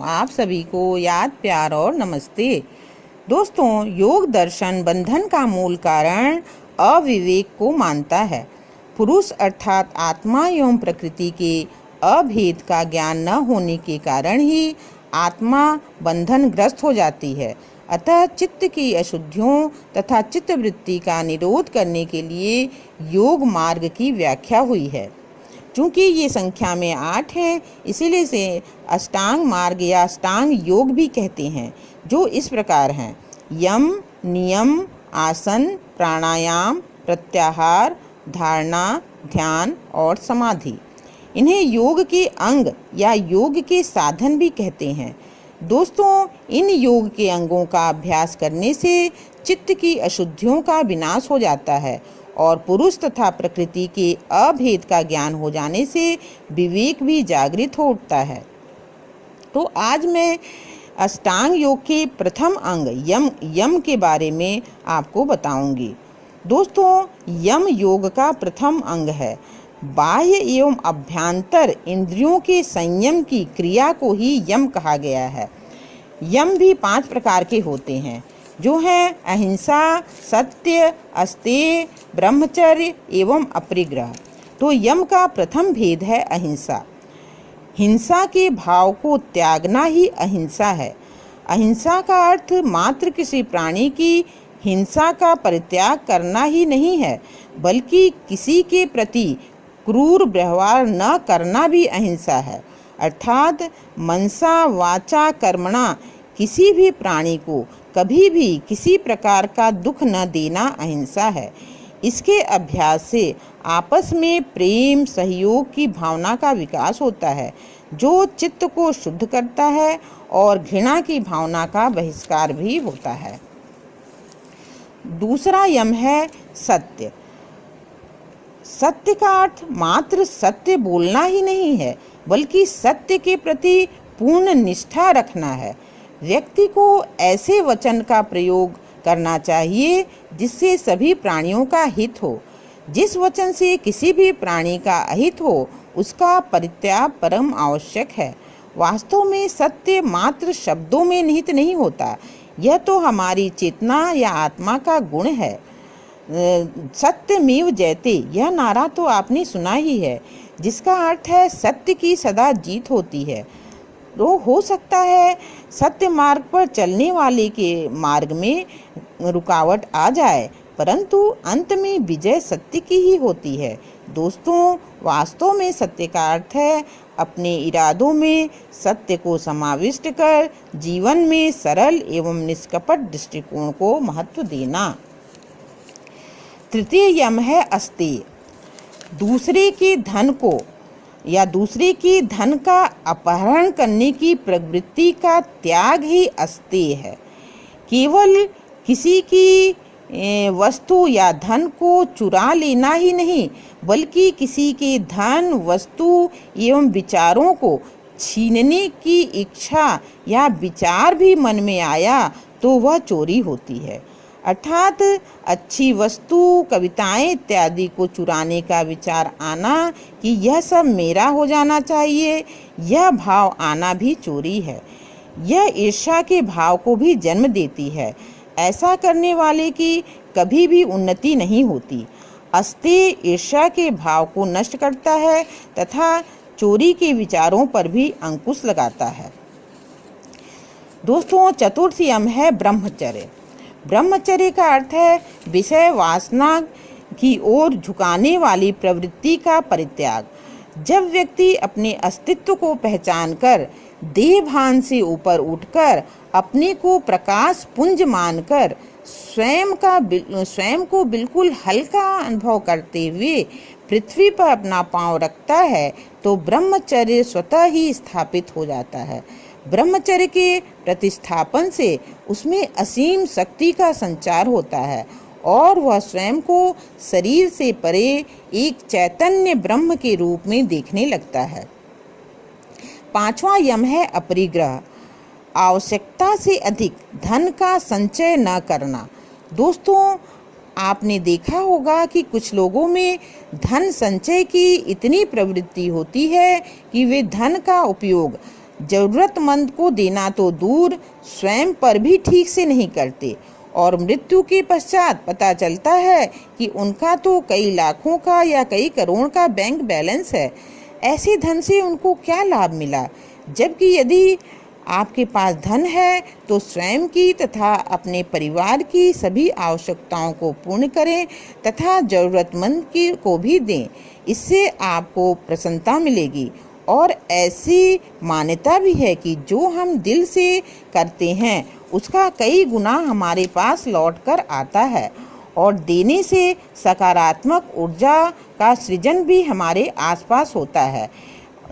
आप सभी को याद, प्यार और नमस्ते। दोस्तों, योग दर्शन बंधन का मूल कारण अविवेक को मानता है। पुरुष अर्थात आत्मा एवं प्रकृति के अभेद का ज्ञान न होने के कारण ही आत्मा बंधन ग्रस्त हो जाती है। अतः चित्त की अशुद्धियों तथा चित्तवृत्ति का निरोध करने के लिए योग मार्ग की व्याख्या हुई है। चूँकि ये संख्या में 8 है, इसीलिए इसे अष्टांग मार्ग या अष्टांग योग भी कहते हैं, जो इस प्रकार हैं: यम, नियम, आसन, प्राणायाम, प्रत्याहार, धारणा, ध्यान और समाधि। इन्हें योग के अंग या योग के साधन भी कहते हैं। दोस्तों, इन योग के अंगों का अभ्यास करने से चित्त की अशुद्धियों का विनाश हो जाता है और पुरुष तथा प्रकृति के अभेद का ज्ञान हो जाने से विवेक भी जागृत हो उठता है। तो आज मैं अष्टांग योग के प्रथम अंग यम के बारे में आपको बताऊंगी। दोस्तों, यम योग का प्रथम अंग है। बाह्य एवं अभ्यंतर इंद्रियों के संयम की क्रिया को ही यम कहा गया है। यम भी 5 प्रकार के होते हैं, जो हैं अहिंसा, सत्य, अस्तेय, ब्रह्मचर्य एवं अपरिग्रह। तो यम का प्रथम भेद है अहिंसा। हिंसा के भाव को त्यागना ही अहिंसा है। अहिंसा का अर्थ मात्र किसी प्राणी की हिंसा का परित्याग करना ही नहीं है, बल्कि किसी के प्रति क्रूर व्यवहार न करना भी अहिंसा है। अर्थात मनसा वाचा कर्मणा किसी भी प्राणी को कभी भी किसी प्रकार का दुख न देना अहिंसा है। इसके अभ्यास से आपस में प्रेम, सहयोग की भावना का विकास होता है, जो चित्त को शुद्ध करता है और घृणा की भावना का बहिष्कार भी होता है। दूसरा यम है सत्य। सत्य का अर्थ मात्र सत्य बोलना ही नहीं है, बल्कि सत्य के प्रति पूर्ण निष्ठा रखना है। व्यक्ति को ऐसे वचन का प्रयोग करना चाहिए जिससे सभी प्राणियों का हित हो। जिस वचन से किसी भी प्राणी का अहित हो, उसका परित्याग परम आवश्यक है। वास्तव में सत्य मात्र शब्दों में निहित नहीं होता, यह तो हमारी चेतना या आत्मा का गुण है। सत्यमेव जयते, यह नारा तो आपने सुना ही है, जिसका अर्थ है सत्य की सदा जीत होती है। तो हो सकता है सत्य मार्ग पर चलने वाले के मार्ग में रुकावट आ जाए, परंतु अंत में विजय सत्य की ही होती है। दोस्तों, वास्तव में सत्य का अर्थ है अपने इरादों में सत्य को समाविष्ट कर जीवन में सरल एवं निष्कपट दृष्टिकोण को महत्व देना। तृतीय यम है अस्तेय। दूसरे के धन को या दूसरे के धन का अपहरण करने की प्रवृत्ति का त्याग ही अस्तेय है। केवल किसी की वस्तु या धन को चुरा लेना ही नहीं, बल्कि किसी के धन, वस्तु एवं विचारों को छीनने की इच्छा या विचार भी मन में आया तो वह चोरी होती है। अर्थात अच्छी वस्तु, कविताएं इत्यादि को चुराने का विचार आना कि यह सब मेरा हो जाना चाहिए, यह भाव आना भी चोरी है। यह ईर्ष्या के भाव को भी जन्म देती है। ऐसा करने वाले की कभी भी उन्नति नहीं होती। अस्तेय ईर्ष्या के भाव को नष्ट करता है तथा चोरी के विचारों पर भी अंकुश लगाता है। दोस्तों, चतुर्थ यम है ब्रह्मचर्य। ब्रह्मचर्य का अर्थ है विषय वासना की ओर झुकाने वाली प्रवृत्ति का परित्याग। जब व्यक्ति अपने अस्तित्व को पहचानकर देह भान से ऊपर उठकर अपने को प्रकाश पुंज मानकर स्वयं को बिल्कुल हल्का अनुभव करते हुए पृथ्वी पर अपना पांव रखता है, तो ब्रह्मचर्य स्वतः ही स्थापित हो जाता है। ब्रह्मचर्य के प्रतिस्थापन से उसमें असीम शक्ति का संचार होता है और वह स्वयं को शरीर से परे एक चैतन्य ब्रह्म के रूप में देखने लगता है। पांचवा यम है अपरिग्रह। आवश्यकता से अधिक धन का संचय न करना। दोस्तों, आपने देखा होगा कि कुछ लोगों में धन संचय की इतनी प्रवृत्ति होती है कि वे धन का उपयोग जरूरतमंद को देना तो दूर, स्वयं पर भी ठीक से नहीं करते और मृत्यु के पश्चात पता चलता है कि उनका तो कई लाखों का या कई करोड़ का बैंक बैलेंस है। ऐसे धन से उनको क्या लाभ मिला? जबकि यदि आपके पास धन है तो स्वयं की तथा अपने परिवार की सभी आवश्यकताओं को पूर्ण करें तथा जरूरतमंद की को भी दें। इससे आपको प्रसन्नता मिलेगी। और ऐसी मान्यता भी है कि जो हम दिल से करते हैं उसका कई गुना हमारे पास लौट कर आता है और देने से सकारात्मक ऊर्जा का सृजन भी हमारे आसपास होता है।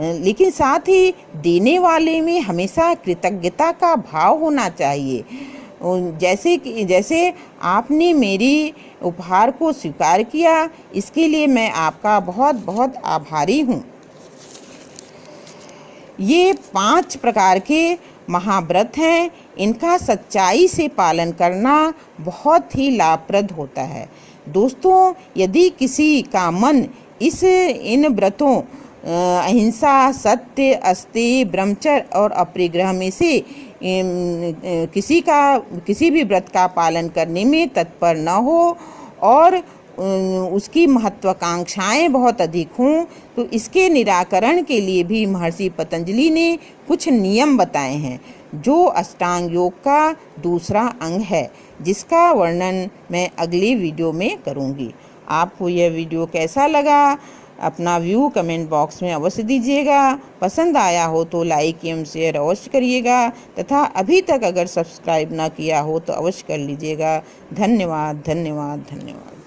लेकिन साथ ही देने वाले में हमेशा कृतज्ञता का भाव होना चाहिए। जैसे आपने मेरी उपहार को स्वीकार किया, इसके लिए मैं आपका बहुत बहुत आभारी हूँ। ये 5 प्रकार के महाव्रत हैं। इनका सच्चाई से पालन करना बहुत ही लाभप्रद होता है। दोस्तों, यदि किसी का मन इन व्रतों अहिंसा, सत्य, अस्तेय, ब्रह्मचर्य और अपरिग्रह में से किसी भी व्रत का पालन करने में तत्पर न हो और उसकी महत्वाकांक्षाएं बहुत अधिक हों, तो इसके निराकरण के लिए भी महर्षि पतंजलि ने कुछ नियम बताए हैं, जो अष्टांग योग का दूसरा अंग है, जिसका वर्णन मैं अगले वीडियो में करूंगी। आपको यह वीडियो कैसा लगा? अपना व्यू कमेंट बॉक्स में अवश्य दीजिएगा। पसंद आया हो तो लाइक एवं शेयर अवश्य करिएगा तथा अभी तक अगर सब्सक्राइब ना किया हो तो अवश्य कर लीजिएगा। धन्यवाद, धन्यवाद, धन्यवाद।